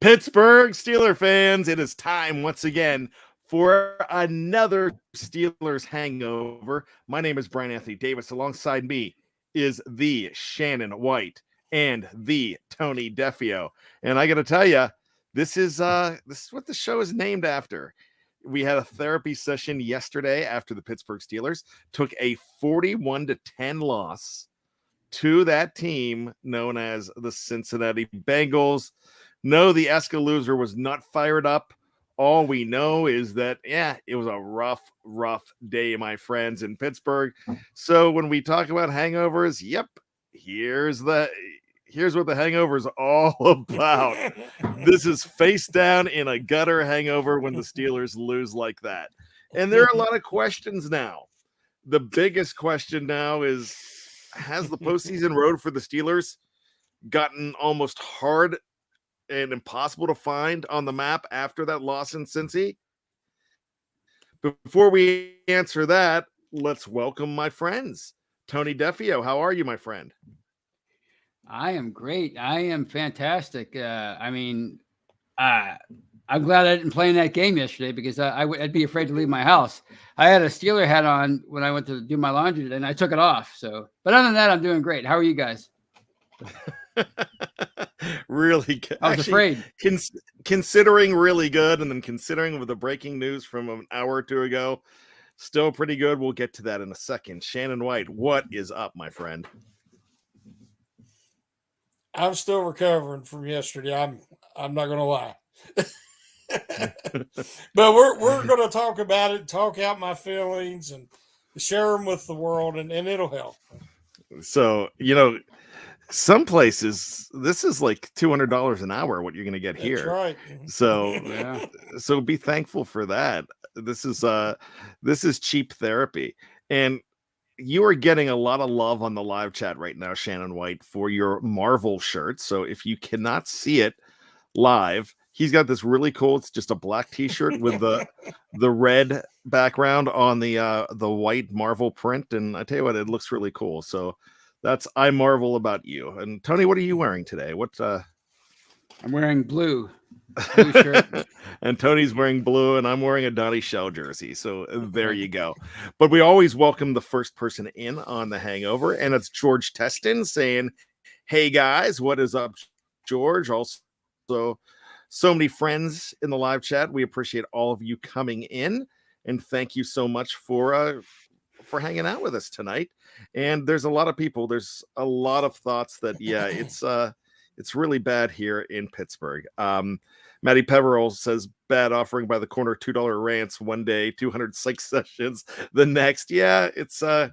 Pittsburgh Steeler fans, it is time once again for another Steelers hangover. My name is Bryan Anthony Davis. Alongside me is the Shannon White and the Tony Defeo. And I got to tell you, this is what the show is named after. We had a therapy session yesterday after the Pittsburgh Steelers took a 41-10 loss to that team known as the Cincinnati Bengals. No, the Escalooser was not fired up. All we know is that, it was a rough day, my friends, in Pittsburgh. So when we talk about hangovers, here's what the hangover is all about. This is face down in a gutter hangover when the Steelers lose like that. And there are a lot of questions now. The biggest question now is, has the postseason road for the Steelers gotten almost hard and impossible to find on the map after that loss in Cincy? Before we answer that, let's welcome my friends. Tony Defeo, how are you, my friend? I am great. I am fantastic. I'm glad I didn't play in that game yesterday because I'd be afraid to leave my house. I had a Steeler hat on when I went to do my laundry and I took it off. But other than that, I'm doing great. How are you guys? Really good. I was afraid. Considering really good, and then considering with the breaking news from an hour or two ago, still pretty good. We'll get to that in a second. Shannon White, what is up, my friend? I'm still recovering from yesterday. I'm not going to lie. But we're going to talk about it, talk out my feelings, and share them with the world, and it'll help. So, some places this is like $200 an hour what you're going to get here. That's right. So so be thankful for that. This is cheap therapy. And you are getting a lot of love on the live chat right now, Shannon White, for your Marvel shirt. So if you cannot see it live, he's got this really cool, it's just a black t-shirt with the red background on the white Marvel print. And I tell you what, it looks really cool. So that's I marvel about you. And Tony, what are you wearing today? I'm wearing blue shirt. And Tony's wearing blue, and I'm wearing a Donnie Shell jersey. So there you go. But we always welcome the first person in on the hangover, and it's George Teston saying, "Hey guys, what is up, George?" Also, so many friends in the live chat. We appreciate all of you coming in, and thank you so much for hanging out with us tonight. And there's a lot of people. There's a lot of thoughts that it's really bad here in Pittsburgh. Matty Peverell says bad offering by the corner, $2 rants one day, 200 psych sessions the next. It's I'm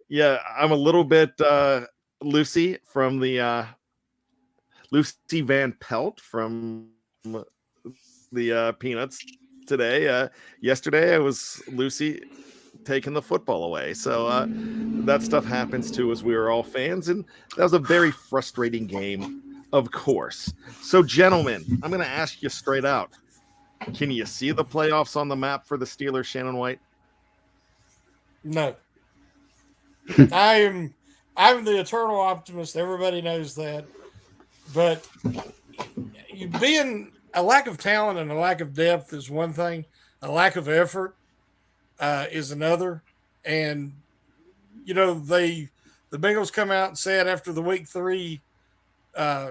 a little bit Lucy from the Lucy Van Pelt from the Peanuts today. Yesterday I was Lucy taking the football away. So that stuff happens too, as we are all fans, and that was a very frustrating game, of course. So gentlemen, I'm going to ask you straight out, can you see the playoffs on the map for the Steelers, Shannon White? No. I'm the eternal optimist. Everybody knows that. But being a lack of talent and a lack of depth is one thing. A lack of effort is another. And, the Bengals come out and said after the week 3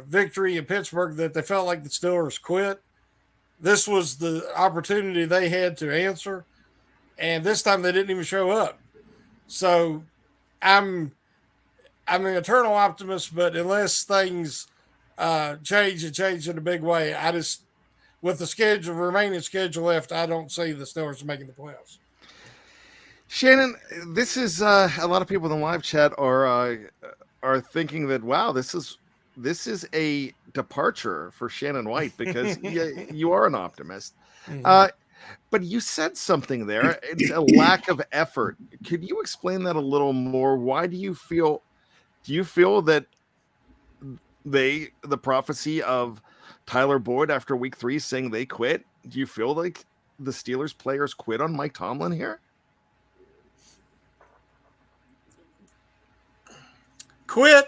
victory in Pittsburgh that they felt like the Steelers quit. This was the opportunity they had to answer. And this time they didn't even show up. So I'm an eternal optimist, but unless things change in a big way, with the remaining schedule left, I don't see the Steelers making the playoffs. Shannon, this is a lot of people in the live chat are thinking that, wow, this is a departure for Shannon White because you are an optimist. But you said something there. It's a lack of effort. Could you explain that a little more? Why do you feel that the prophecy of Tyler Boyd after week 3 saying they quit, do you feel like the Steelers players quit on Mike Tomlin here? Quit.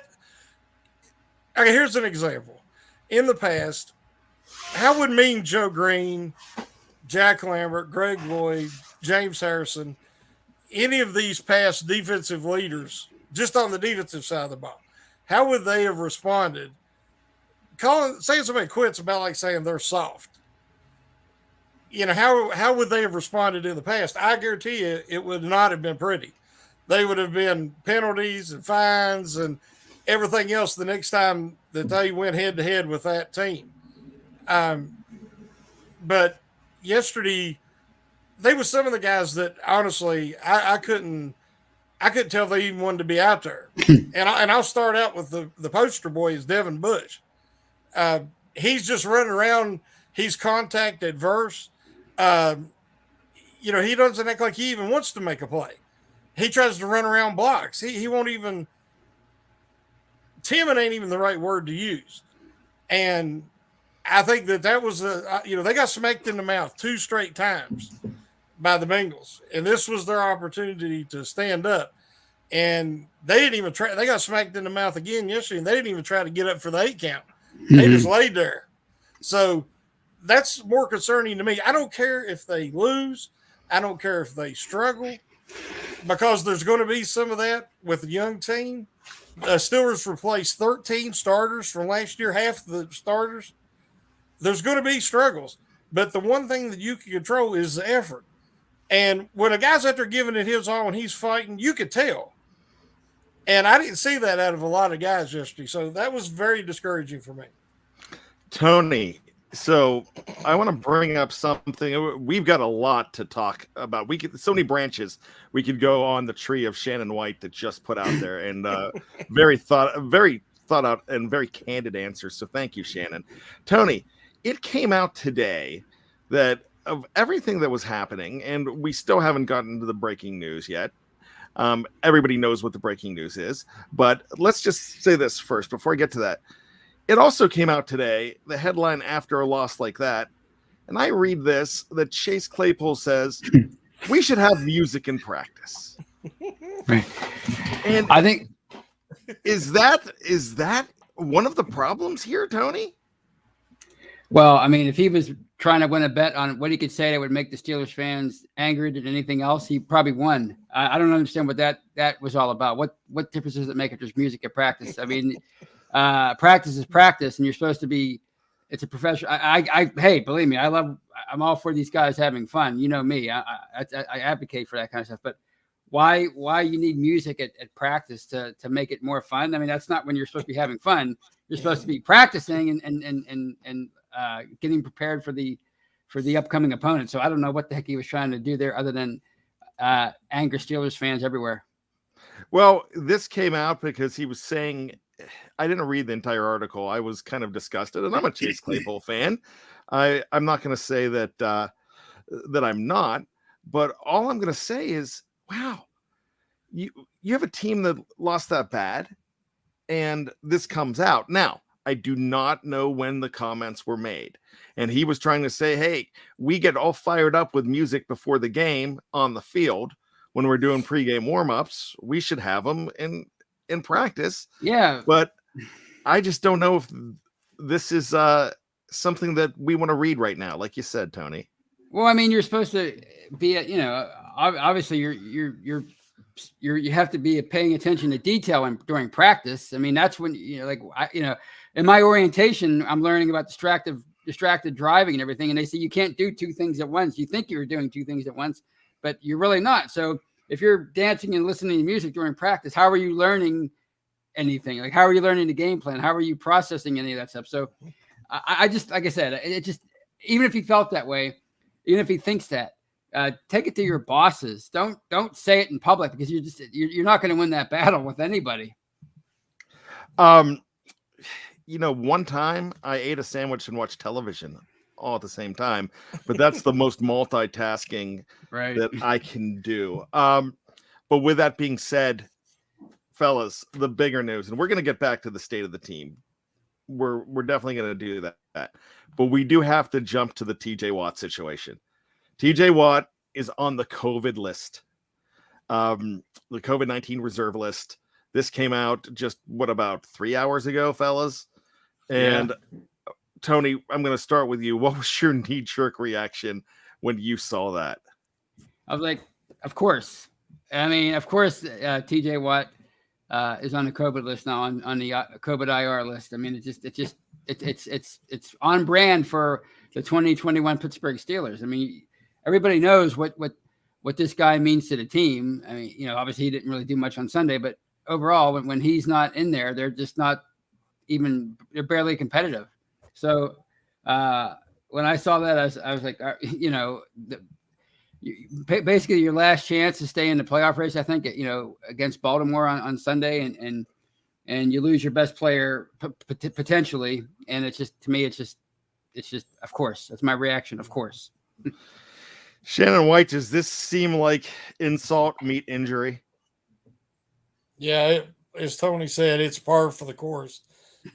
Okay, here's an example. In the past, how would Mean Joe Green, Jack Lambert, Greg Lloyd, James Harrison, any of these past defensive leaders, just on the defensive side of the ball, how would they have responded? Saying somebody quits about like saying they're soft. How would they have responded in the past? I guarantee you it would not have been pretty. They would have been penalties and fines and everything else the next time that they went head to head with that team. But yesterday, they were some of the guys that honestly I couldn't tell they even wanted to be out there. And I'll start out with the poster boy is Devin Bush. He's just running around. He's contact adverse. He doesn't act like he even wants to make a play. He tries to run around blocks. He won't even. Timid ain't even the right word to use. And I think that was they got smacked in the mouth 2 straight times by the Bengals, and this was their opportunity to stand up. And they didn't even try. They got smacked in the mouth again yesterday, and they didn't even try to get up for the 8 count. They just laid there. So that's more concerning to me. I don't care if they lose. I don't care if they struggle, because there's going to be some of that with a young team. Steelers replaced 13 starters from last year, half the starters. There's going to be struggles, but the one thing that you can control is the effort. And when a guy's out there giving it his all and he's fighting, you could tell. And I didn't see that out of a lot of guys yesterday, so that was very discouraging for me. Tony, so I want to bring up something. We've got a lot to talk about. So many branches we could go on the tree of Shannon White that just put out there, and very thought out and very candid answers. So thank you, Shannon. Tony, it came out today that of everything that was happening, and we still haven't gotten to the breaking news yet. Everybody knows what the breaking news is, but let's just say this first before I get to that. It also came out today, the headline after a loss like that, and I read this, that Chase Claypool says, we should have music in practice. Right. And I think, is that one of the problems here, Tony? well, I mean, if he was trying to win a bet on what he could say that would make the Steelers fans angrier than anything else, he probably won. I don't understand what that was all about. What difference does it make if there's music at practice? I mean, practice is practice, and you're supposed to be. It's a professional. Hey, believe me, I'm all for these guys having fun. You know me. I advocate for that kind of stuff. But why you need music at practice to make it more fun? I mean, that's not when you're supposed to be having fun. You're supposed to be practicing and getting prepared for the upcoming opponent. So I don't know what the heck he was trying to do there, other than anger Steelers fans everywhere. Well, this came out because he was saying. I didn't read the entire article. I was kind of disgusted, and I'm a Chase Claypool fan. I'm not going to say that that I'm not, but all I'm going to say is, wow, you have a team that lost that bad, and this comes out. Now, I do not know when the comments were made, and he was trying to say, hey, we get all fired up with music before the game on the field when we're doing pregame warmups. We should have them in practice. Yeah. But I just don't know if this is something that we want to read right now, like you said, Tony. Well, I mean, you're supposed to be, obviously you have to be paying attention to detail during practice. I mean, that's when, in my orientation, I'm learning about distracted driving and everything. And they say you can't do 2 things at once. You think you're doing 2 things at once, but you're really not. So if you're dancing and listening to music during practice, how are you learning anything? Like, how are you learning the game plan? How are you processing any of that stuff? So I just, like I said, it just, even if he felt that way, even if he thinks that, take it to your bosses. Don't say it in public, because you're not going to win that battle with anybody. One time I ate a sandwich and watched television all at the same time, but that's the most multitasking that I can do. But with that being said, fellas, the bigger news, and we're going to get back to the state of the team. We're definitely going to do that. But we do have to jump to the TJ Watt situation. TJ Watt is on the COVID list, the COVID-19 reserve list. This came out just, about 3 hours ago, fellas? And Tony, I'm going to start with you. What was your knee-jerk reaction when you saw that? I was like, of course. I mean, of course, TJ Watt is on the COVID list now, on the COVID IR list. I mean, it's on brand for the 2021 Pittsburgh Steelers. I mean, everybody knows what this guy means to the team. I mean, obviously he didn't really do much on Sunday, but overall, when he's not in there, they're just not even, they're barely competitive. So when I saw that, I was like, basically your last chance to stay in the playoff race, I think, against Baltimore on Sunday, and you lose your best player potentially. And it's just, to me, it's just, of course, that's my reaction. Of course. Shannon White, does this seem like insult meet injury? Yeah, as Tony said, it's par for the course.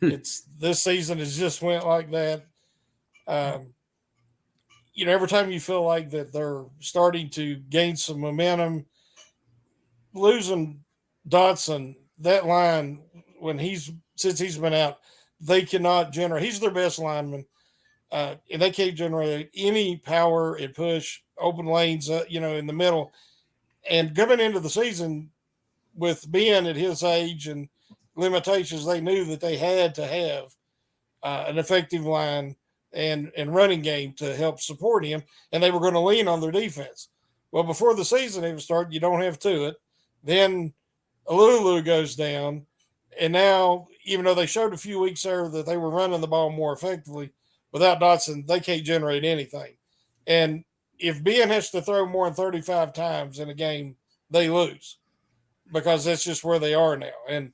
This season has just went like that. Every time you feel like that they're starting to gain some momentum, losing Dotson, that line, since he's been out, they cannot generate. He's their best lineman, and they can't generate any power and push open lanes, in the middle. And coming into the season with Ben at his age and limitations, they knew that they had to have an effective line and running game to help support him, and they were going to lean on their defense. Well, before the season even started, you don't have to it. Then Alulu goes down, and now, even though they showed a few weeks there that they were running the ball more effectively, without Dotson, they can't generate anything. And if Ben has to throw more than 35 times in a game, they lose, because that's just where they are now. And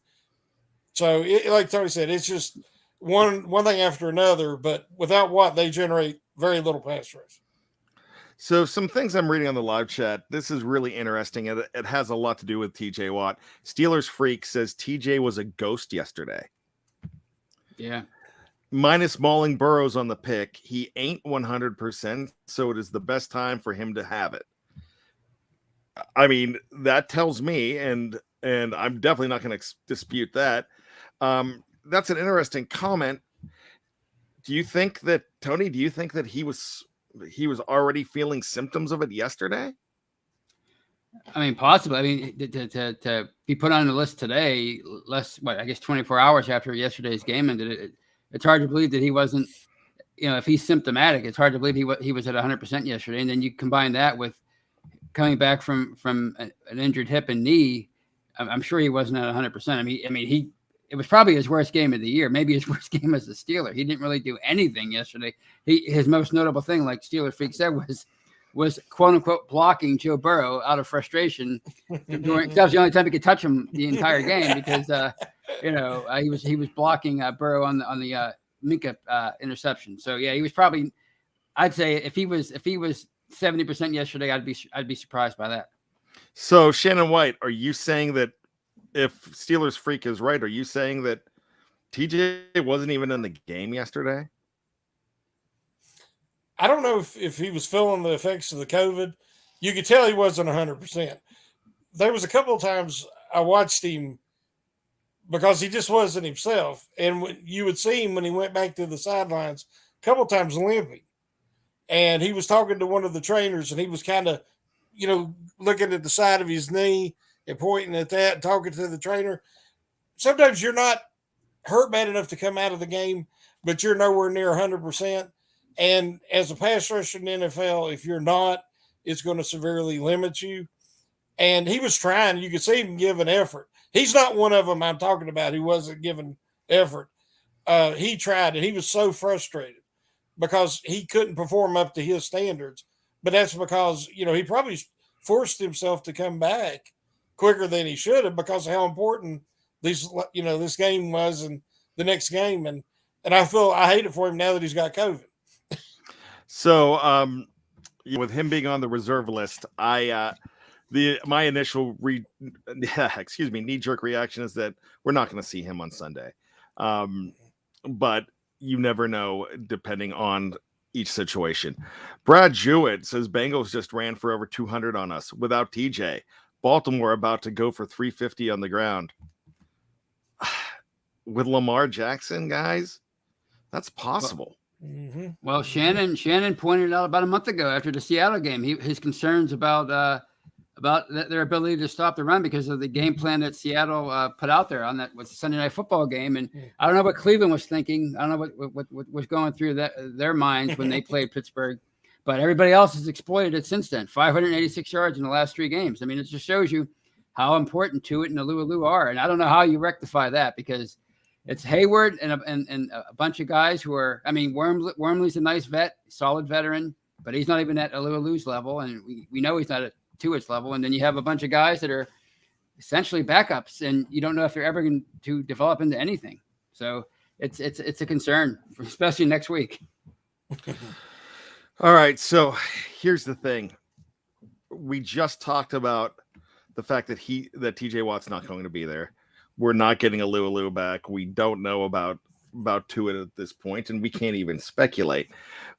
so, like Tony said, it's just one thing after another, but without Watt, they generate very little pass rush. So some things I'm reading on the live chat, this is really interesting. It has a lot to do with TJ Watt. Steelers Freak says TJ was a ghost yesterday. Yeah. Minus mauling Burrows on the pick, he ain't 100%, so it is the best time for him to have it. I mean, that tells me, and I'm definitely not going to dispute that. That's an interesting comment. Do you think that, Tony, he was already feeling symptoms of it yesterday? I mean, possibly. I mean, to be put on the list today, I guess 24 hours after yesterday's game ended, it's hard to believe that he wasn't, if he's symptomatic, it's hard to believe he was at 100% yesterday. And then you combine that with coming back from an injured hip and knee. I'm sure he wasn't at 100%. I mean, it was probably his worst game of the year, maybe his worst game as a Steeler. He didn't really do anything yesterday. His most notable thing, like Steeler Freak said, was quote unquote blocking Joe Burrow out of frustration. That was the only time he could touch him the entire game, because he was blocking Burrow on the Minka interception. So yeah, he was probably, I'd say if he was 70% yesterday, I'd be surprised by that. So Shannon White, are you saying that, if Steelers Freak is right, are you saying that TJ wasn't even in the game yesterday? I don't know if he was feeling the effects of the COVID. You could tell he wasn't 100%. There was a couple of times I watched him, because he just wasn't himself. And you would see him when he went back to the sidelines, a couple of times limping. And he was talking to one of the trainers, and he was kind of, looking at the side of his knee and pointing at that and talking to the trainer. Sometimes you're not hurt bad enough to come out of the game, but you're nowhere near 100%. And as a pass rusher in the NFL, if you're not, it's going to severely limit you. And he was trying. You could see him give an effort. He's not one of them I'm talking about who wasn't giving effort. He tried, and he was so frustrated because he couldn't perform up to his standards. But that's because, he probably forced himself to come back quicker than he should have, because of how important this game was and the next game. And I hate it for him now that he's got COVID. So with him being on the reserve list, my initial knee-jerk reaction is that we're not going to see him on Sunday. But you never know, depending on each situation. Brad Jewett says Bengals just ran for over 200 on us without TJ. Baltimore about to go for 350 on the ground. With Lamar Jackson, guys, That's possible. Well, Shannon pointed out about a month ago after the Seattle game, his concerns about their ability to stop the run because of the game plan that Seattle put out there on that was Sunday Night Football game. And I don't know what Cleveland was thinking. I don't know what was going through their minds when they played Pittsburgh, but everybody else has exploited it since then. 586 yards in the last 3 games. I mean, it just shows you how important Tuitt and Alualu are. And I don't know how you rectify that because it's Hayward and a bunch of guys who are, I mean, Wormley's a nice vet, solid veteran, but he's not even at Alualu's level. And we know he's not at Tuitt's level. And then you have a bunch of guys that are essentially backups and you don't know if they're ever going to develop into anything. So it's a concern, especially next week. All right. So here's the thing. We just talked about the fact that TJ Watt's not going to be there. We're not getting Alualu back. We don't know about Tuitt at this point, and we can't even speculate.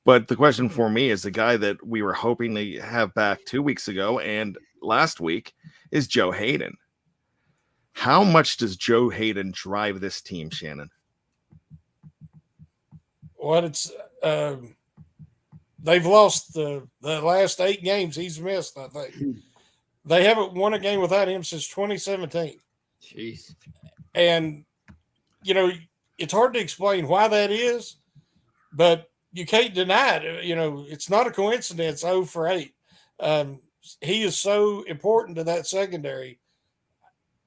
But the question for me is the guy that we were hoping to have back 2 weeks ago and last week is Joe Hayden. How much does Joe Hayden drive this team, Shannon? Well, it's they've lost the last 8 games he's missed, I think. They haven't won a game without him since 2017. Jeez. And, you know, it's hard to explain why that is, but you can't deny it. You know, it's not a coincidence 0 for 8. He is so important to that secondary.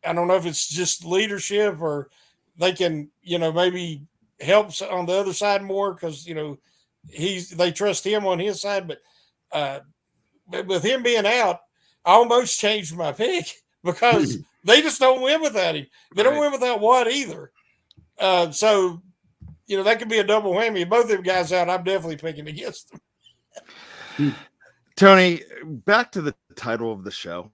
I don't know if it's just leadership or they can, you know, maybe help on the other side more because, you know, they trust him on his side. But with him being out, I almost changed my pick because they just don't win without him. They don't win without Watt either. So, you know, that could be a double whammy. Both of them guys out, I'm definitely picking against them. Tony, back to the title of the show.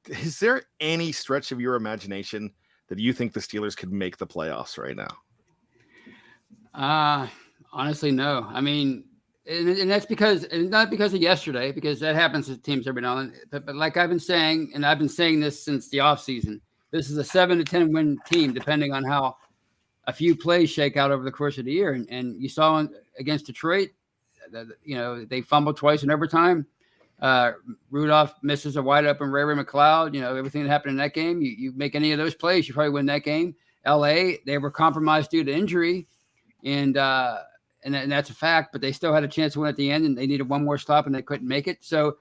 Is there any stretch of your imagination that you think the Steelers could make the playoffs right now? Honestly, no. I mean, and that's because, and not because of yesterday, because that happens to teams every now and then. But like I've been saying, and I've been saying this since the offseason, this is a 7 to 10 win team, depending on how a few plays shake out over the course of the year. And you saw against Detroit, you know, they fumbled twice in overtime. Rudolph misses a wide open Ray McLeod. You know, everything that happened in that game, you make any of those plays, you probably win that game. LA, they were compromised due to injury. And that's a fact, but they still had a chance to win at the end, and they needed one more stop, and they couldn't make it. So,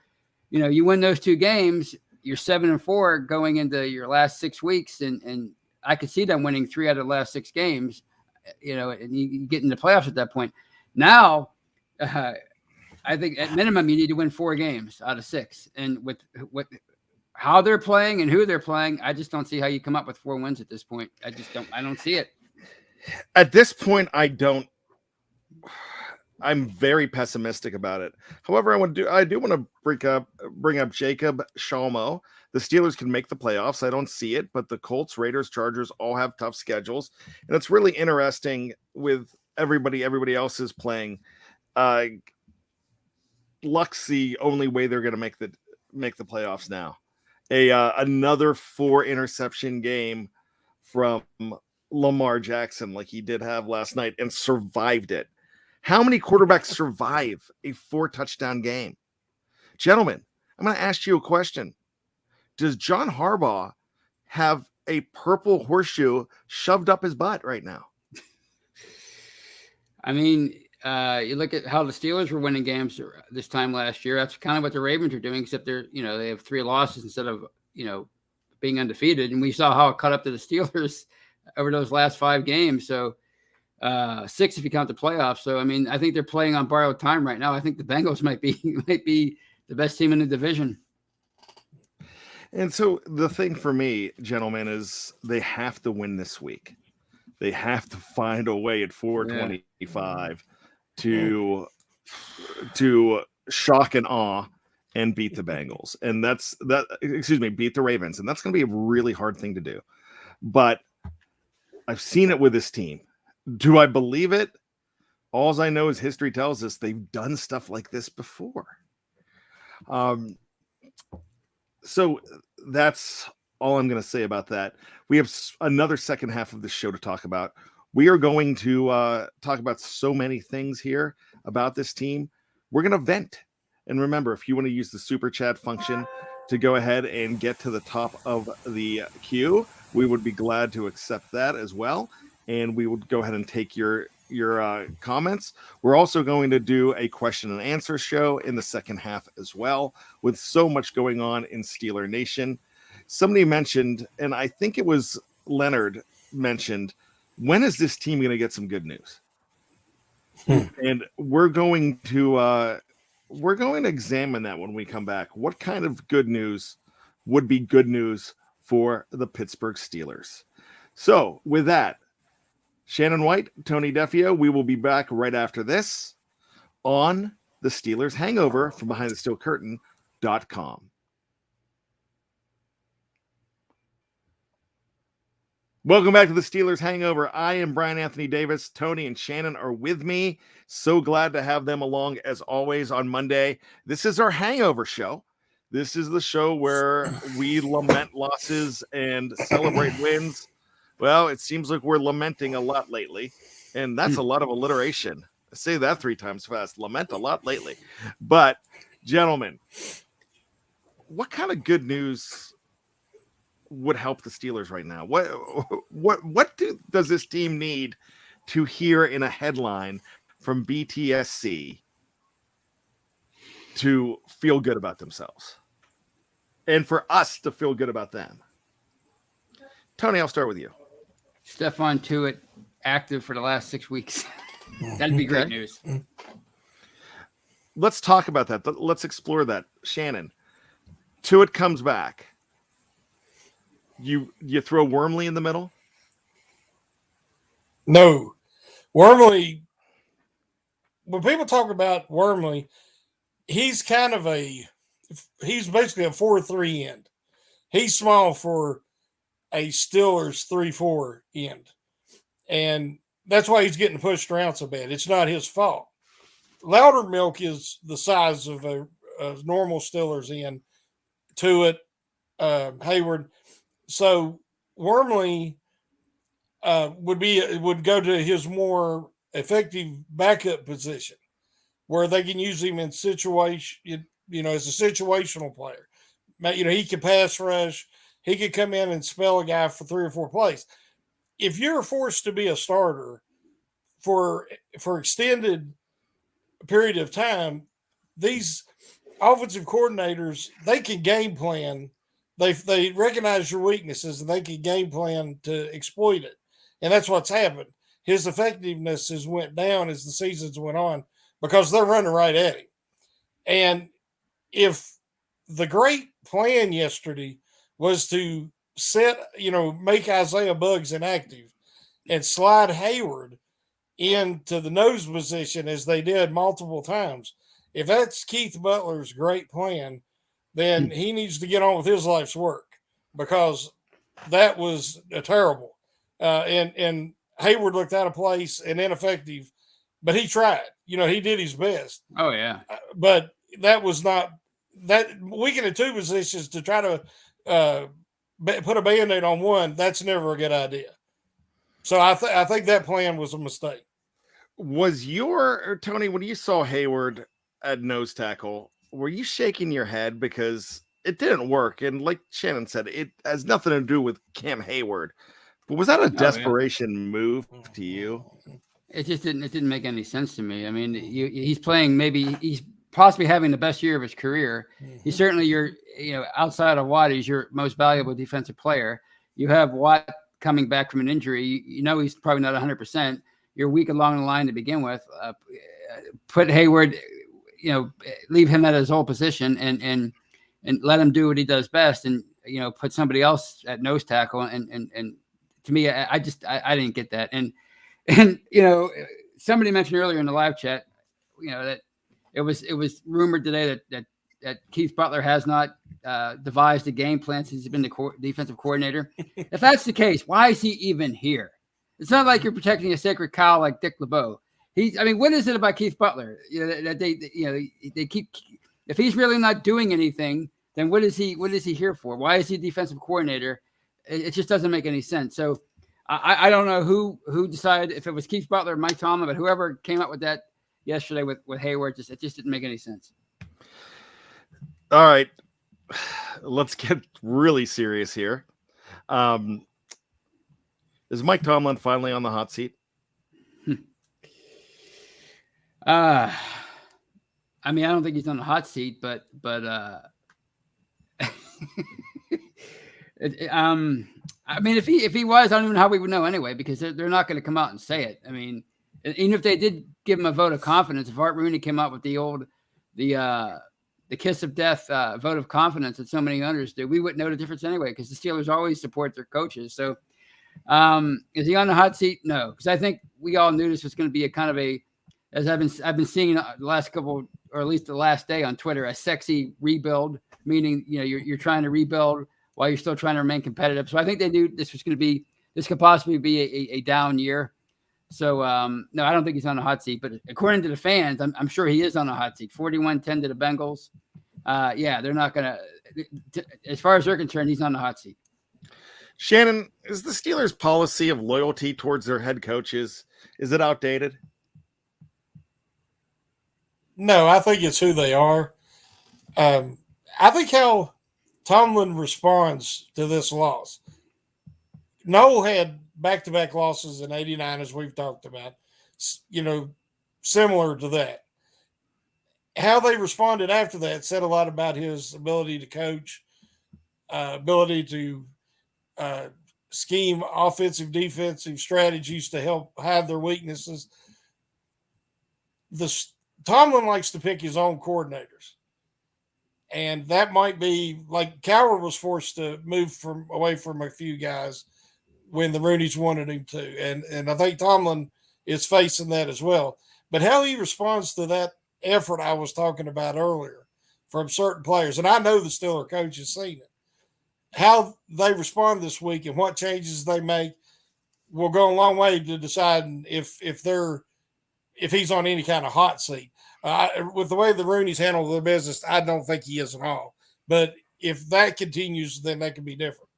you know, you win those 2 games, you're 7-4 going into your last 6 weeks, and I could see them winning 3 out of the last 6 games, you know, and you get into the playoffs at that point. Now, I think at minimum you need to win 4 games out of 6, and with how they're playing and who they're playing, I just don't see how you come up with 4 wins at this point. I don't see it. At this point, I'm very pessimistic about it. However, I do want to bring up Jacob Shalmo. The Steelers can make the playoffs. I don't see it, but the Colts, Raiders, Chargers all have tough schedules, and it's really interesting with everybody else is playing. Luck's the only way they're going to make the playoffs now. Another 4 interception game from Lamar Jackson, like he did have last night, and survived it. How many quarterbacks survive a 4 touchdown game? Gentlemen, I'm going to ask you a question. Does John Harbaugh have a purple horseshoe shoved up his butt right now? I mean, you look at how the Steelers were winning games this time last year. That's kind of what the Ravens are doing, except they have 3 losses instead of, being undefeated. And we saw how it cut up to the Steelers over those last 5 games. So 6 if you count the playoffs. So, I mean, I think they're playing on borrowed time right now. I think the Bengals might be the best team in the division. And so the thing for me, gentlemen, is they have to win this week. They have to find a way at 425 to shock and awe and beat the Bengals. And beat the Ravens. And that's going to be a really hard thing to do. But I've seen it with this team. Do I believe it? All I know is history tells us they've done stuff like this before. So that's all I'm going to say about that. We have another second half of the show to talk about. We are going to talk about so many things here about this team. We're going to vent. And remember, if you want to use the super chat function to go ahead and get to the top of the queue, we would be glad to accept that as well. And we would go ahead and take your comments. We're also going to do a question and answer show in the second half as well, with so much going on in Steeler Nation. Somebody mentioned, and I think it was Leonard mentioned, when is this team going to get some good news? And we're going to examine that when we come back. What kind of good news would be good news for the Pittsburgh Steelers? So with that, Shannon White, Tony Defeo, we will be back right after this on the Steelers Hangover from BehindTheSteelCurtain.com. Welcome back to the Steelers Hangover. I am Bryan Anthony Davis. Tony and Shannon are with me. So glad to have them along as always on Monday. This is our hangover show. This is the show where we lament losses and celebrate wins. Well, it seems like we're lamenting a lot lately, and that's a lot of alliteration. I say that 3 times fast. Lament a lot lately. But, gentlemen, what kind of good news would help the Steelers right now? What does this team need to hear in a headline from BTSC to feel good about themselves, and for us to feel good about them? Tony, I'll start with you. Stephon Tuitt active for the last 6 weeks. That'd be great news. Let's talk about that. Let's explore that. Shannon, Tuitt comes back. You throw Wormley in the middle? No. Wormley, when people talk about Wormley, he's basically a 4-3 end. He's small for a Steelers 3-4 end. And that's why he's getting pushed around so bad. It's not his fault. Loudermilk is the size of a normal Steelers end. Tuitt, Hayward. So Wormley would go to his more effective backup position, where they can use him in situation, as a situational player. He could pass rush. He could come in and spell a guy for 3 or 4 plays. If you're forced to be a starter for extended period of time, these offensive coordinators, they can game plan. They recognize your weaknesses and they can game plan to exploit it. And that's what's happened. His effectiveness has went down as the seasons went on because they're running right at him. And if the great plan yesterday was to make Isaiah Buggs inactive and slide Hayward into the nose position as they did multiple times, if that's Keith Butler's great plan, then he needs to get on with his life's work, because that was terrible. And Hayward looked out of place and ineffective, but he tried. He did his best. Oh, yeah. But that was not – that weakening of 2 positions to try to put a Band-Aid on one, that's never a good idea. So I think that plan was a mistake. Was Tony, when you saw Hayward at nose tackle, were you shaking your head because it didn't work? And like Shannon said, it has nothing to do with Cam Hayward. But was that a desperation move to you? It just didn't. It didn't make any sense to me. I mean, he's playing. Maybe he's possibly having the best year of his career. He's certainly outside of Watt, he's your most valuable defensive player. You have Watt coming back from an injury. He's probably not 100%. You're weak along the line to begin with. Put Hayward. Leave him at his old position and let him do what he does best, and put somebody else at nose tackle. And to me, I didn't get that. And somebody mentioned earlier in the live chat, that it was rumored today that Keith Butler has not devised a game plan since he's been the defensive coordinator. If that's the case, why is he even here? It's not like you're protecting a sacred cow like Dick LeBeau. What is it about Keith Butler? That they keep. If he's really not doing anything, then what is he here for? Why is he defensive coordinator? It just doesn't make any sense. So I don't know who decided, if it was Keith Butler or Mike Tomlin, but whoever came up with that yesterday with Hayward, it just didn't make any sense. All right, let's get really serious here. Is Mike Tomlin finally on the hot seat? I mean, I don't think he's on the hot seat, but I mean, if he was, I don't even know how we would know anyway, because they're not going to come out and say it. I mean, even if they did give him a vote of confidence, if Art Rooney came out with the kiss of death vote of confidence that so many owners do, we wouldn't know the difference anyway, because the Steelers always support their coaches. So is he on the hot seat? No, because I think we all knew this was going to be a kind of a, as I've been seeing the last couple, or at least the last day on Twitter, a sexy rebuild, meaning, you know, you're trying to rebuild while you're still trying to remain competitive. So I think they knew this could possibly be a down year. So no, I don't think he's on the hot seat, but according to the fans, I'm sure he is on the hot seat. 41-10 to the Bengals. Yeah, they're not going to, as far as they're concerned, he's on the hot seat. Shannon, is the Steelers' policy of loyalty towards their head coaches, is it outdated? No, I think it's who they are. I think how Tomlin responds to this loss. Noel had back-to-back losses in '89, as we've talked about, you know, similar to that. How they responded after that said a lot about his ability to coach, ability to scheme offensive, defensive strategies to help hide their weaknesses. Tomlin likes to pick his own coordinators. And that might be like Cowher was forced to move away from a few guys when the Rooneys wanted him to. And I think Tomlin is facing that as well. But how he responds to that effort I was talking about earlier from certain players, and I know the Steelers coach has seen it, how they respond this week and what changes they make will go a long way to deciding if he's on any kind of hot seat. With the way the Rooneys handle their business, I don't think he is at all. But if that continues, then that could be different.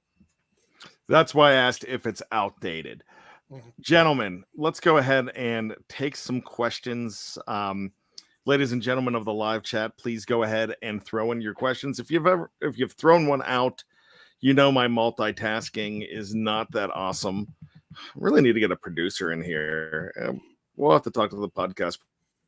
That's why I asked if it's outdated. Mm-hmm. Gentlemen, let's go ahead and take some questions. Ladies and gentlemen of the live chat, please go ahead and throw in your questions. If you've thrown one out, you know my multitasking is not that awesome. Really need to get a producer in here. We'll have to talk to the podcast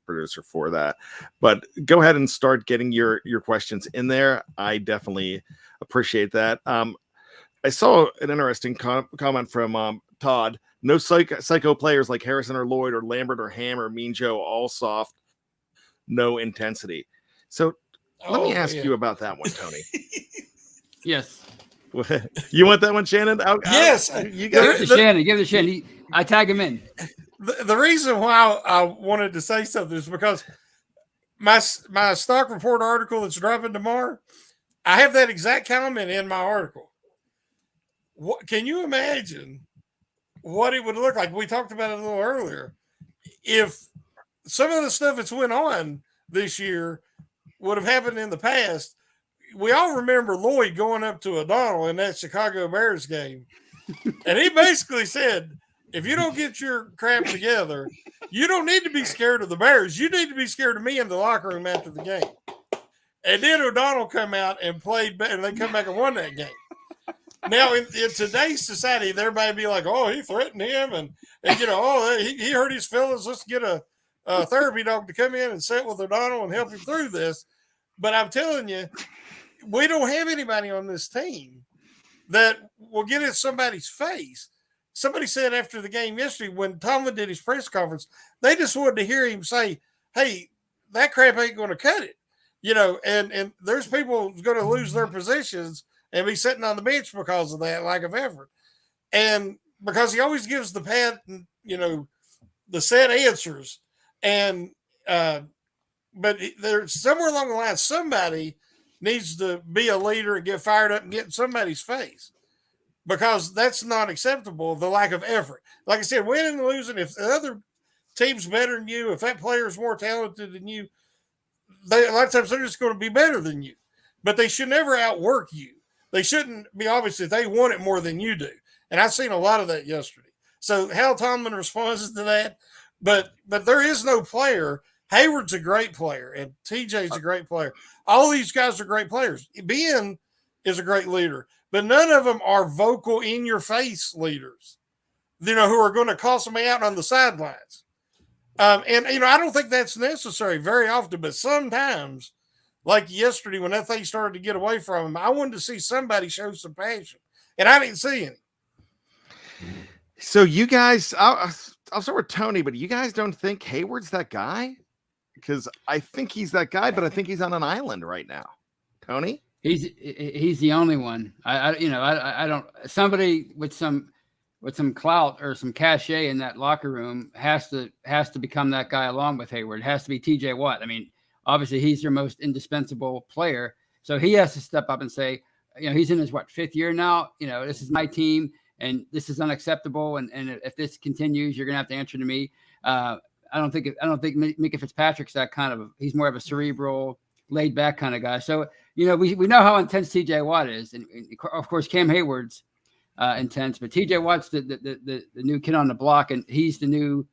producer for that, but go ahead and start getting your questions in there. I definitely appreciate that. I saw an interesting comment from Todd. No psycho players like Harrison or Lloyd or Lambert or Ham or Mean Joe, all soft, no intensity. So let me ask you about that one, Tony. Yes. You want that one, Shannon? Yes. You got it to Shannon. Give it to Shannon. I tag him in. The reason why I wanted to say something is because my stock report article that's dropping tomorrow, I have that exact comment in my article. What can you imagine what it would look like? We talked about it a little earlier. If some of the stuff that's went on this year would have happened in the past, we all remember Lloyd going up to O'Donnell in that Chicago Bears game, and he basically said, if you don't get your crap together, you don't need to be scared of the Bears. You need to be scared of me in the locker room after the game. And then O'Donnell come out and played, and they come back and won that game. Now, in today's society, everybody be like, oh, he threatened him, and you know, oh, he hurt his feelings. Let's get a therapy dog to come in and sit with O'Donnell and help him through this. But I'm telling you, we don't have anybody on this team that will get in somebody's face. Somebody said after the game yesterday, when Tomlin did his press conference, they just wanted to hear him say, hey, that crap ain't going to cut it. You know, and there's people who's going to lose their positions and be sitting on the bench because of that lack of effort. And because he always gives the pat, you know, the set answers. And, but there's somewhere along the line, somebody needs to be a leader and get fired up and get in somebody's face. Because that's not acceptable, the lack of effort. Like I said, winning and losing, if the other team's better than you, if that player is more talented than you, a lot of times they're just going to be better than you. But they should never outwork you. They shouldn't be, obviously, they want it more than you do. And I've seen a lot of that yesterday. So how Tomlin responds to that, but there is no player. Hayward's a great player, and TJ's a great player. All these guys are great players. Ben is a great leader, but none of them are vocal, in your face leaders, who are going to call somebody out on the sidelines. And I don't think that's necessary very often, but sometimes, like yesterday when that thing started to get away from him, I wanted to see somebody show some passion, and I didn't see any. So you guys, I'll start with Tony, but you guys don't think Hayward's that guy? Because I think he's that guy, but I think he's on an island right now. Tony? He's the only one. I don't. Somebody with some clout or some cachet in that locker room has to become that guy along with Hayward. It has to be TJ Watt. I mean, obviously he's your most indispensable player, so he has to step up and say, he's in his 5th year now. This is my team, and this is unacceptable. And if this continues, you're gonna have to answer to me. I don't think Minkah Fitzpatrick's that kind of. He's more of a cerebral, laid back kind of guy. So we know how intense TJ Watt is, and of course Cam Hayward's intense, but TJ Watt's the new kid on the block, and he's the new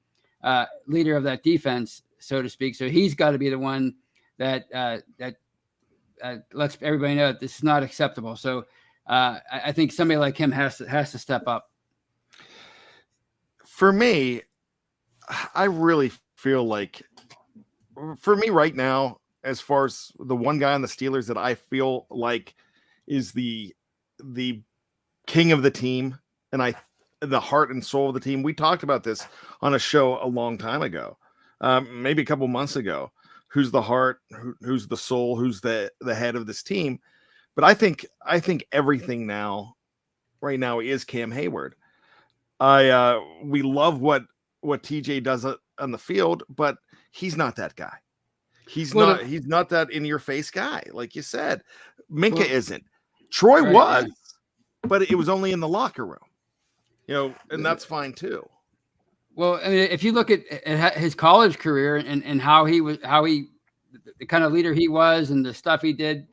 leader of that defense, so to speak. So he's got to be the one that lets everybody know that this is not acceptable. So I think somebody like him has to step up. For me, I really feel like, for me right now, as far as the one guy on the Steelers that I feel like is the king of the team, and the heart and soul of the team. We talked about this on a show a long time ago, maybe a couple months ago. Who's the heart? Who's the soul? Who's the head of this team? But I think everything right now is Cam Hayward. We love what TJ does on the field, but he's not that guy. He's not that in your face guy, like you said. Minkah isn't. Troy was, but it was only in the locker room, and that's fine too. Well, I mean, if you look at his college career and how the kind of leader he was and the stuff he did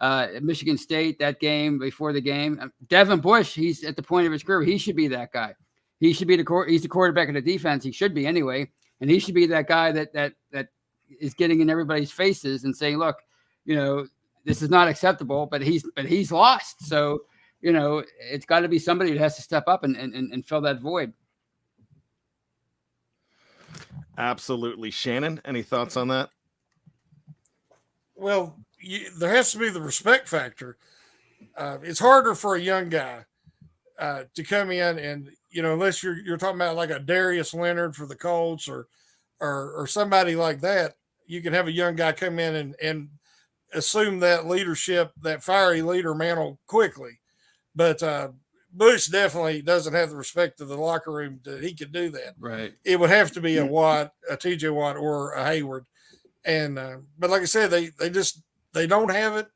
at Michigan State, that game, before the game, Devin Bush, he's at the point of his career. He should be that guy. He should be he's the quarterback of the defense. He should be anyway. And he should be that guy that is getting in everybody's faces and saying, look, this is not acceptable, but he's lost. So, it's got to be somebody who has to step up and fill that void. Absolutely. Shannon, any thoughts on that? Well, there has to be the respect factor. It's harder for a young guy to come in and, unless you're talking about like a Darius Leonard for the Colts or somebody like that, you can have a young guy come in and assume that leadership, that fiery leader mantle quickly. But Bush definitely doesn't have the respect of the locker room that he could do that. Right. It would have to be a Watt, a TJ Watt, or a Hayward. And but like I said, they don't have it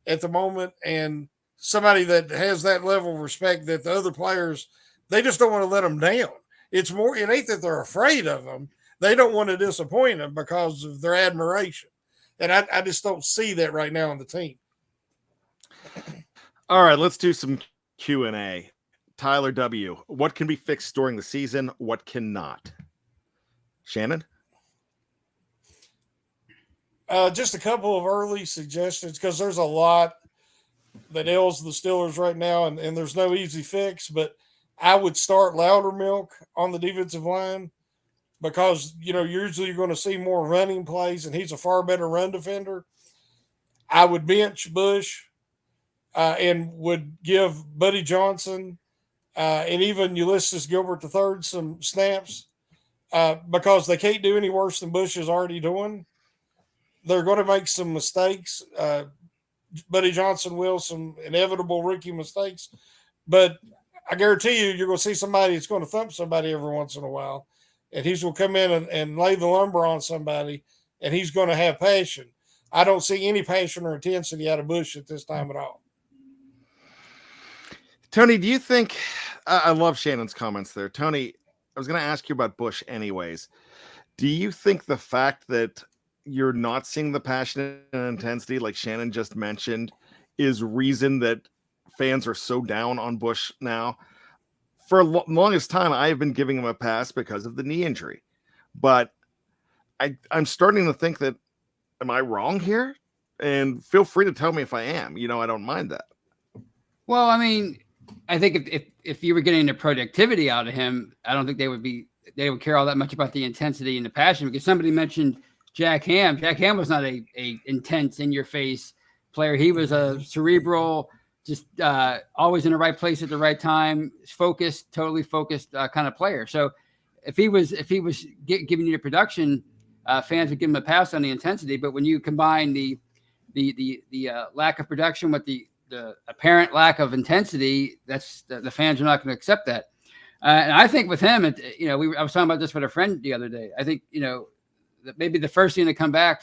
at the moment. And somebody that has that level of respect that the other players, they just don't want to let them down. It ain't that they're afraid of them. They don't want to disappoint them because of their admiration. And I just don't see that right now on the team. All right, let's do some Q&A. Tyler W., what can be fixed during the season? What cannot? Shannon? Just a couple of early suggestions, because there's a lot that ails the Steelers right now, and there's no easy fix, but I would start Loudermilk on the defensive line, because, usually you're going to see more running plays, and he's a far better run defender. I would bench Bush and would give Buddy Johnson and even Ulysses Gilbert III some snaps because they can't do any worse than Bush is already doing. They're going to make some mistakes. Buddy Johnson will, some inevitable rookie mistakes. But I guarantee you're going to see somebody that's going to thump somebody every once in a while. And he's going to come in and lay the lumber on somebody, and he's going to have passion. I don't see any passion or intensity out of Bush at this time at all. Tony, do you think – I love Shannon's comments there. Tony, I was going to ask you about Bush anyways. Do you think the fact that you're not seeing the passion and intensity like Shannon just mentioned is reason that fans are so down on Bush now? for longest time, I have been giving him a pass because of the knee injury. But I'm starting to think that, am I wrong here? And feel free to tell me if I am. I don't mind that. Well, I mean, I think if you were getting the productivity out of him, I don't think they would care all that much about the intensity and the passion, because somebody mentioned Jack Ham. Jack Ham was not a intense, in your face player. He was a cerebral, just always in the right place at the right time, totally focused kind of player. So if he was giving you the production, fans would give him a pass on the intensity. But when you combine the lack of production with the apparent lack of intensity, that's the fans are not going to accept that. And I think with him, I was talking about this with a friend the other day. I think, that maybe the first thing to come back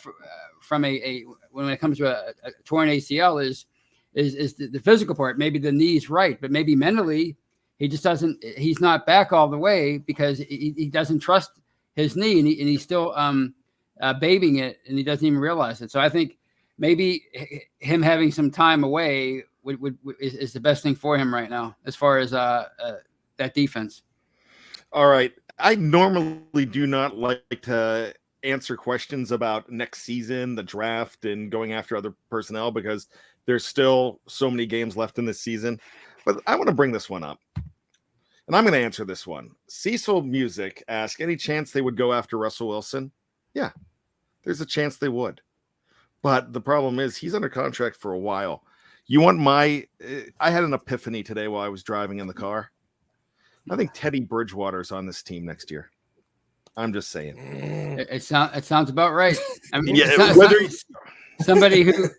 from when it comes to a torn ACL is the physical part. Maybe the knee's right, but maybe mentally he's not back all the way because he doesn't trust his knee, and he's still babying it, and he doesn't even realize it. So I think maybe him having some time away is the best thing for him right now, as far as that defense. All right. I normally do not like to answer questions about next season, the draft, and going after other personnel, because there's still so many games left in this season. But I want to bring this one up, and I'm going to answer this one. Cecil Music asked, any chance they would go after Russell Wilson? Yeah, there's a chance they would. But the problem is he's under contract for a while. I had an epiphany today while I was driving in the car. I think Teddy Bridgewater's on this team next year. I'm just saying. It sounds about right. I mean, somebody who,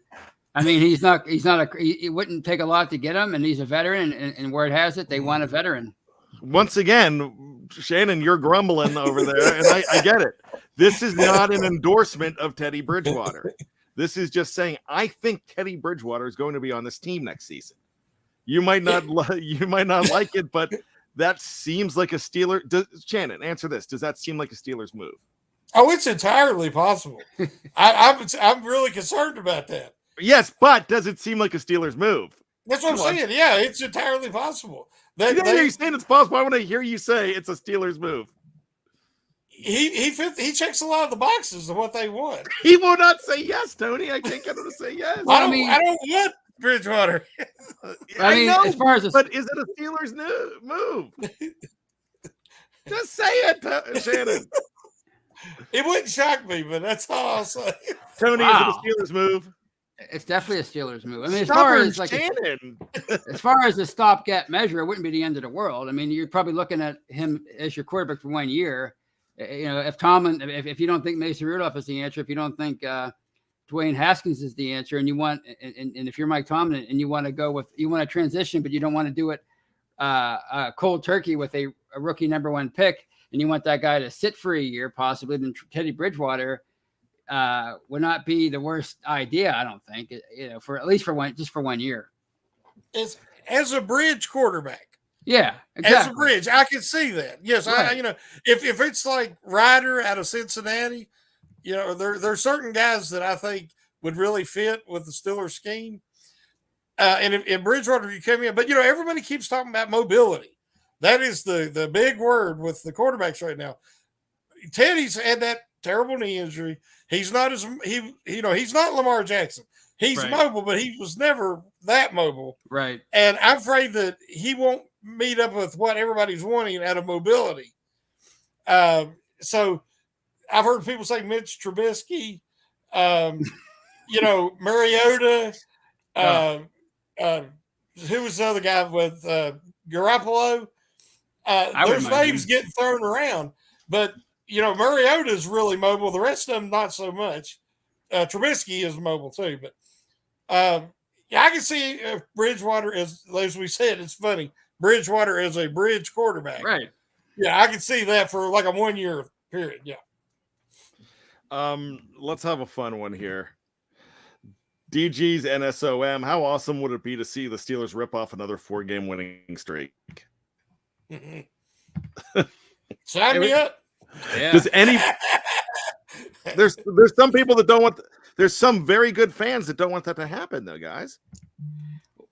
I mean, it wouldn't take a lot to get him, and he's a veteran, and word has it, they want a veteran. Once again, Shannon, you're grumbling over there, and I get it. This is not an endorsement of Teddy Bridgewater. This is just saying, I think Teddy Bridgewater is going to be on this team next season. You might not like it, but that seems like a Shannon, answer this. Does that seem like a Steelers move? Oh, it's entirely possible. I'm really concerned about that. Yes, but does it seem like a Steelers move? That's what I'm saying. Yeah, it's entirely possible. You're saying it's possible. I want to hear you say it's a Steelers move. He checks a lot of the boxes of what they want. He will not say yes, Tony. I can't get him to say yes. I don't want Bridgewater. I know, but is it a Steelers move? Just say it, Shannon. It wouldn't shock me, but that's all I'll say. Tony, is it a Steelers move? It's definitely a Steelers move. I mean, as far as the stopgap measure, it wouldn't be the end of the world. I mean, you're probably looking at him as your quarterback for 1 year. If Tomlin, if you don't think Mason Rudolph is the answer, if you don't think Dwayne Haskins is the answer, and you want, and if you're Mike Tomlin and you want to transition, but you don't want to do it cold turkey with a rookie number 1 pick, and you want that guy to sit for a year, possibly, then Teddy Bridgewater would not be the worst idea. I don't think, for at least for 1 year. As a bridge quarterback. Yeah, exactly. As a bridge, I can see that. Yes, right. If it's like Ryder out of Cincinnati, there's certain guys that I think would really fit with the Steelers scheme. And if Bridgewater, you come in, but everybody keeps talking about mobility. That is the big word with the quarterbacks right now. Teddy's had that terrible knee injury. He's not he's not Lamar Jackson. He's mobile, but he was never that mobile. Right. And I'm afraid that he won't meet up with what everybody's wanting out of mobility. So I've heard people say Mitch Trubisky, Mariota, who was the other guy with Garoppolo? Those names getting thrown around, but Mariota's really mobile. The rest of them not so much. Trubisky is mobile too, but I can see Bridgewater as we said. It's funny. Bridgewater is a bridge quarterback. Right. Yeah, I can see that for like a 1 year period. Yeah. Let's have a fun one here. DG's NSOM. How awesome would it be to see the Steelers rip off another 4-game winning streak? Sign me up. Yeah. Does any? There's some people that don't want. There's some very good fans that don't want that to happen, though, guys.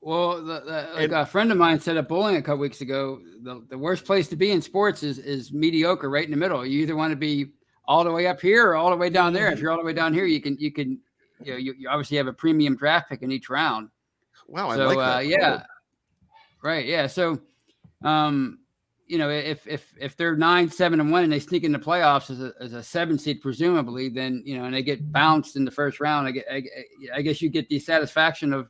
Well, a friend of mine said at bowling a couple weeks ago, the worst place to be in sports is mediocre, right in the middle. You either want to be all the way up here or all the way down there. If you're all the way down here, you obviously have a premium draft pick in each round. Wow, I like that. Yeah, right, yeah. So, if they're 9-7-1 and they sneak in the playoffs as a 7 seed, presumably, then and they get bounced in the first round, I guess you get the satisfaction of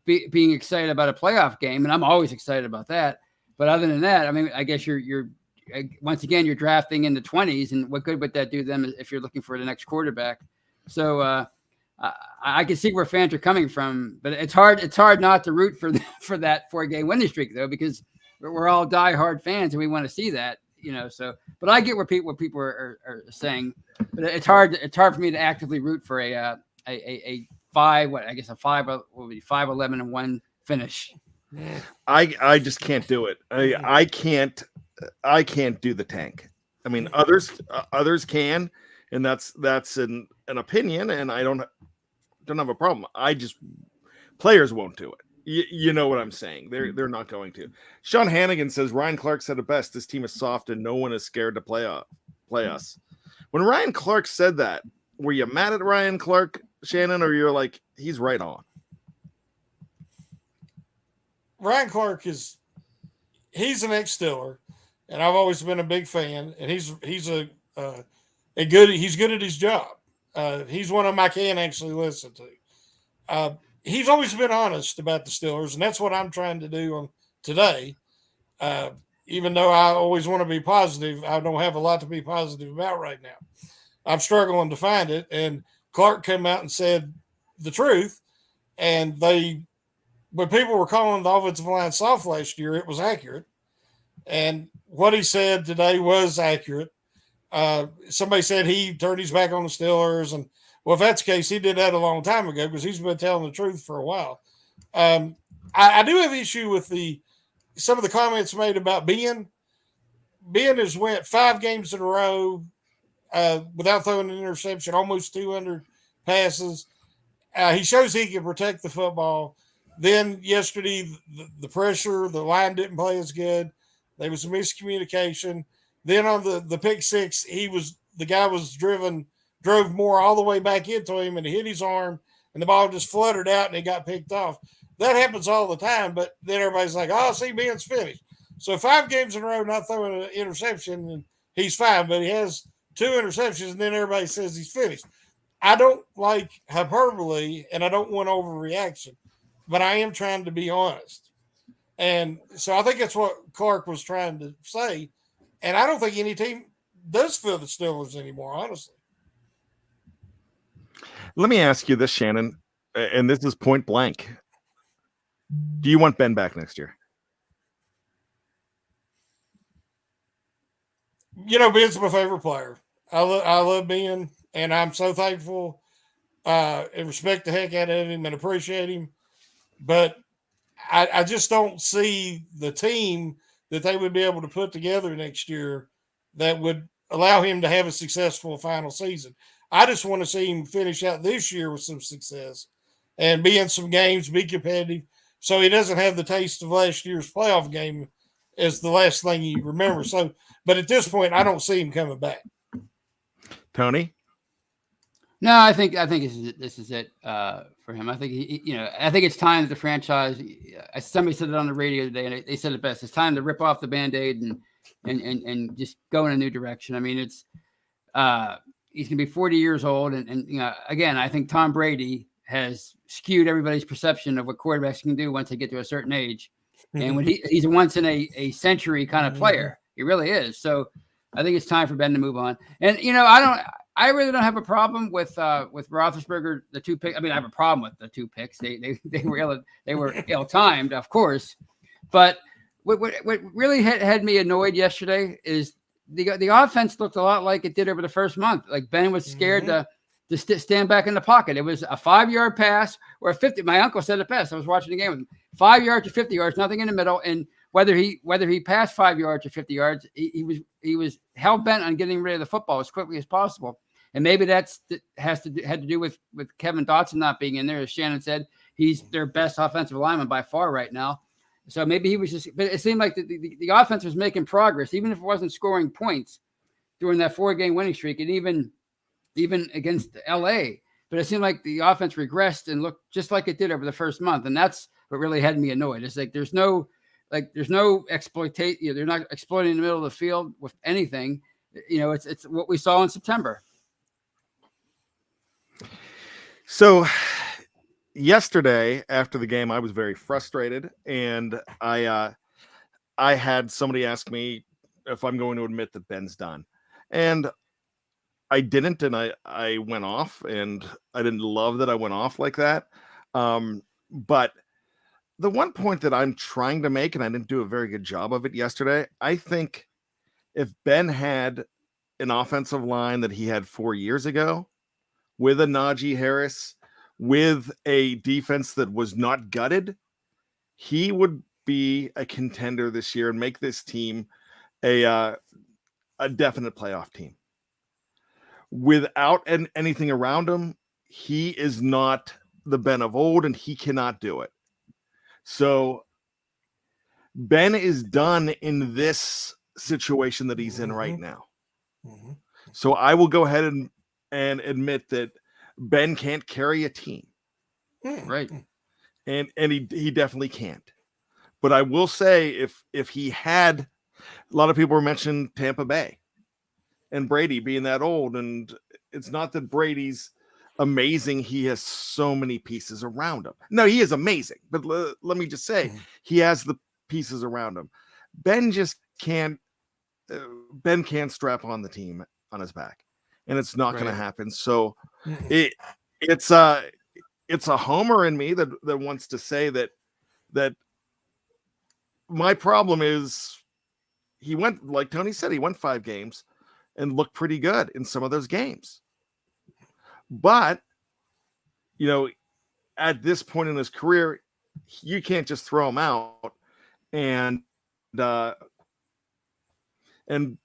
being excited about a playoff game, and I'm always excited about that. But other than that, I mean, I guess you're once again you're drafting in the 20s, and what good would that do them if you're looking for the next quarterback? So I can see where fans are coming from, but it's hard not to root for that 4-game winning streak though, because we're all diehard fans and we want to see that, So, but I get what people are saying, but it's hard for me to actively root for a 5-11-1 finish. I just can't do it. I can't do the tank. I mean, others can, and that's an opinion, and I don't have a problem. Players won't do it. You know what I'm saying? They're not going to. Sean Hannigan says Ryan Clark said it best. This team is soft and no one is scared to play us. When Ryan Clark said that, were you mad at Ryan Clark, Shannon, or you're like, he's right on? Ryan Clark he's an ex-Steeler, and I've always been a big fan. And he's good at his job. He's one of them I can actually listen to. He's always been honest about the Steelers, and that's what I'm trying to do today. Even though I always want to be positive, I don't have a lot to be positive about right now. I'm struggling to find it, and Clark came out and said the truth, and when people were calling the offensive line soft last year, it was accurate, and what he said today was accurate. Somebody said he turned his back on the Steelers, and well, if that's the case, he did that a long time ago because he's been telling the truth for a while. I do have issue with some of the comments made about Ben. Ben has went 5 games in a row without throwing an interception, almost 200 passes. He shows he can protect the football. Then yesterday, the pressure, the line didn't play as good. There was a miscommunication. Then on the pick 6, the guy drove more all the way back into him and hit his arm, and the ball just fluttered out and it got picked off. That happens all the time, but then everybody's like, oh, see, Ben's finished. So 5 games in a row not throwing an interception, and he's fine, but he has 2 interceptions, and then everybody says he's finished. I don't like hyperbole, and I don't want overreaction, but I am trying to be honest. And so I think that's what Clark was trying to say, and I don't think any team does feel the Steelers anymore, honestly. Let me ask you this, Shannon, and this is point blank. Do you want Ben back next year? Ben's my favorite player. I love Ben, and I'm so thankful and respect the heck out of him and appreciate him. But I just don't see the team that they would be able to put together next year that would allow him to have a successful final season. I just want to see him finish out this year with some success and be in some games, be competitive, so he doesn't have the taste of last year's playoff game as the last thing he remembers. So, but at this point, I don't see him coming back. Tony? No, I think this is it for him. I think I think it's time that the franchise. Somebody said it on the radio today, and they said it best. It's time to rip off the Band-Aid and just go in a new direction. I mean, it's he's gonna be 40 years old, and again, I think Tom Brady has skewed everybody's perception of what quarterbacks can do once they get to a certain age. And when he's a once in a century kind of player, he really is. So I think it's time for Ben to move on. And I really don't have a problem with Roethlisberger, the 2 picks. I mean, I have a problem with the 2 picks. They were ill-timed, of course. But what really had me annoyed yesterday is the offense looked a lot like it did over the first month. Like Ben was scared to stand back in the pocket. It was a 5-yard pass or a 50. My uncle said it best. I was watching the game with him. 5 yards or 50 yards, nothing in the middle. And whether he passed 5 yards or 50 yards, he was hell bent on getting rid of the football as quickly as possible. And maybe had to do with Kevin Dotson not being in there. As Shannon said, he's their best offensive lineman by far right now. So maybe he was just, but it seemed like the offense was making progress, even if it wasn't scoring points during that 4-game winning streak, and even against LA. But it seemed like the offense regressed and looked just like it did over the first month. And that's what really had me annoyed. It's like there's no exploitation. They're not exploiting the middle of the field with anything. It's what we saw in September. So yesterday after the game, I was very frustrated, and I had somebody ask me if I'm going to admit that Ben's done, and I didn't, and I went off, and I didn't love that I went off like that. But the one point that I'm trying to make, and I didn't do a very good job of it yesterday, I think if Ben had an offensive line that he had 4 years ago, with a Najee Harris, with a defense that was not gutted, he would be a contender this year and make this team a definite playoff team. Without anything around him, he is not the Ben of old, and he cannot do it. So Ben is done in this situation that he's in right now. Mm-hmm. So I will go ahead and admit that Ben can't carry a team. Right. And he definitely can't. But I will say if he had, a lot of people were mentioning Tampa Bay and Brady being that old, and it's not that Brady's amazing. He has so many pieces around him. No, he is amazing, but let me just say, he has the pieces around him. Ben just can't. Ben can't strap on the team on his back, and it's not going to happen. So it's a homer in me that wants to say that my problem is he went, like Tony said, he went 5 games and looked pretty good in some of those games. But, at this point in his career, you can't just throw him out and in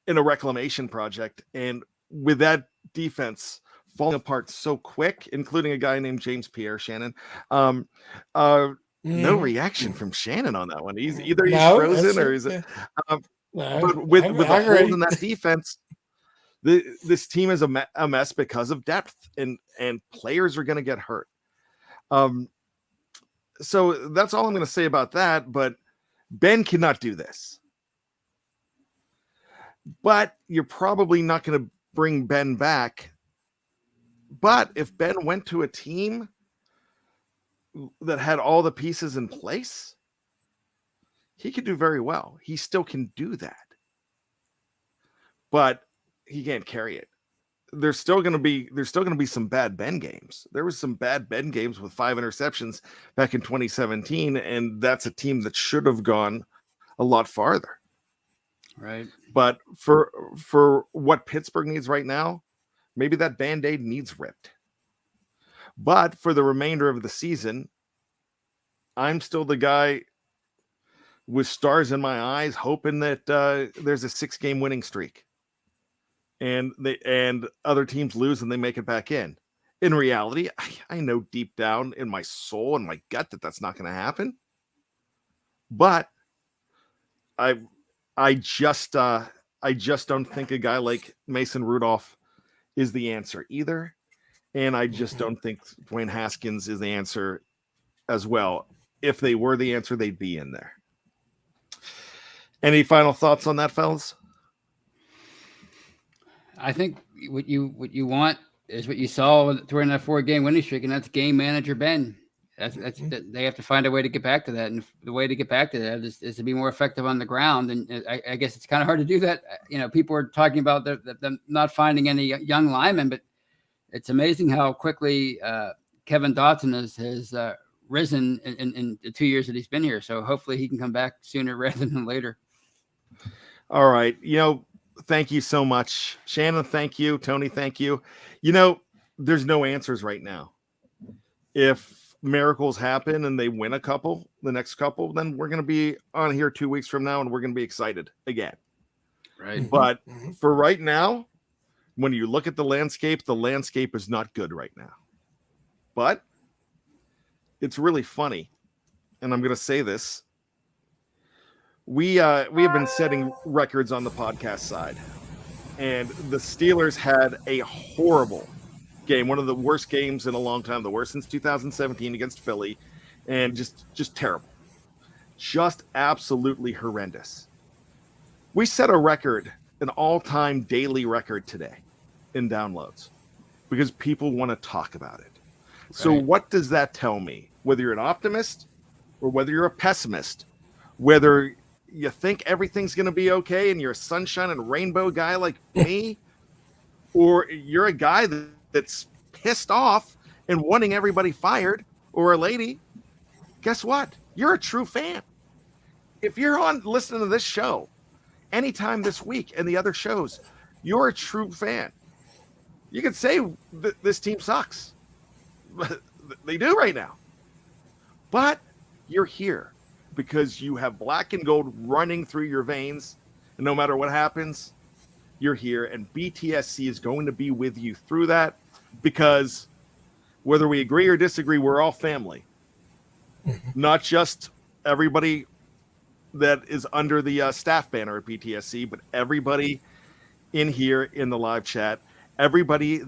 a reclamation project. And with that defense falling apart so quick, including a guy named James Pierre, Shannon, no reaction from Shannon on that one. He's frozen or is it? But with the holes in that defense, this team is a mess because of depth, and players are going to get hurt. So that's all I'm going to say about that. But Ben cannot do this. But you're probably not going to bring Ben back. But if Ben went to a team that had all the pieces in place, he could do very well. He still can do that. But he can't carry it. There's still going to be some bad Ben games. There was some bad Ben games with 5 interceptions back in 2017, and that's a team that should have gone a lot farther. Right. But for what Pittsburgh needs right now, maybe that Band-Aid needs ripped. But for the remainder of the season, I'm still the guy with stars in my eyes, hoping that there's a 6-game winning streak, and other teams lose and they make it back in. In reality, I know deep down in my soul and my gut that that's not going to happen. But I just don't think a guy like Mason Rudolph is the answer either, and I just don't think Dwayne Haskins is the answer as well. If they were the answer, they'd be in there. Any final thoughts on that, fellas? I think what you want is what you saw during that 4-game winning streak, and that's game manager Ben. They have to find a way to get back to that, and the way to get back to that is to be more effective on the ground. And I guess it's kind of hard to do that. People are talking about them not finding any young linemen, but it's amazing how quickly Kevin Dotson has risen in the 2 years that he's been here. So hopefully he can come back sooner rather than later. All right. Thank you so much, Shannon. Thank you, Tony. Thank you. There's no answers right now. If miracles happen and they win the next couple, then we're going to be on here 2 weeks from now and we're going to be excited again. Right. But for right now, when you look at the landscape is not good right now. But it's really funny, and I'm going to say this. We have been setting records on the podcast side, and the Steelers had a horrible game, one of the worst games in a long time, the worst since 2017 against Philly, and just terrible, just absolutely horrendous. We set a record, an all-time daily record today in downloads because people want to talk about it. Right. So what does that tell me? Whether you're an optimist or whether you're a pessimist, whether you think everything's going to be okay and you're a sunshine and rainbow guy like me, or you're a guy that's pissed off and wanting everybody fired, or a lady, guess what? You're a true fan. If you're on listening to this show anytime this week and the other shows, you're a true fan. You can say this team sucks. They do right now. But you're here because you have black and gold running through your veins. And no matter what happens, you're here. And BTSC is going to be with you through that, because whether we agree or disagree, we're all family. Not just everybody that is under the staff banner at BTSC, but everybody in here in the live chat, everybody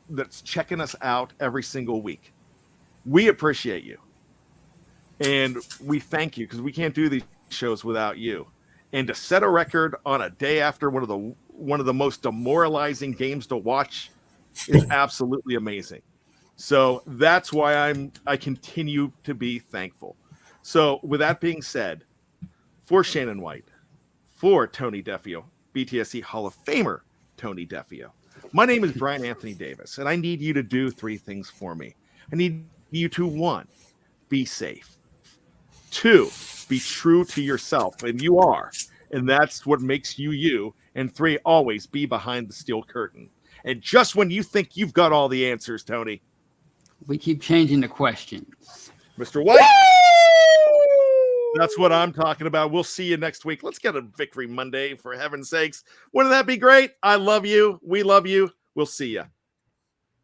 that's checking us out every single week. We appreciate you. And we thank you, because we can't do these shows without you. And to set a record on a day after one of the most demoralizing games to watch is absolutely amazing. So that's why I continue to be thankful. So with that being said, for Shannon White, for Tony Defeo, BTSC Hall of Famer Tony Defeo, my name is Bryan Anthony Davis, and I need you to do 3 things for me. I need you to, 1, be safe. 2, be true to yourself, and you are, and that's what makes you you. And 3, always be behind the steel curtain. And just when you think you've got all the answers, Tony, we keep changing the questions. Mr. White, that's what I'm talking about. We'll see you next week. Let's get a Victory Monday, for heaven's sakes. Wouldn't that be great? I love you. We love you. We'll see you.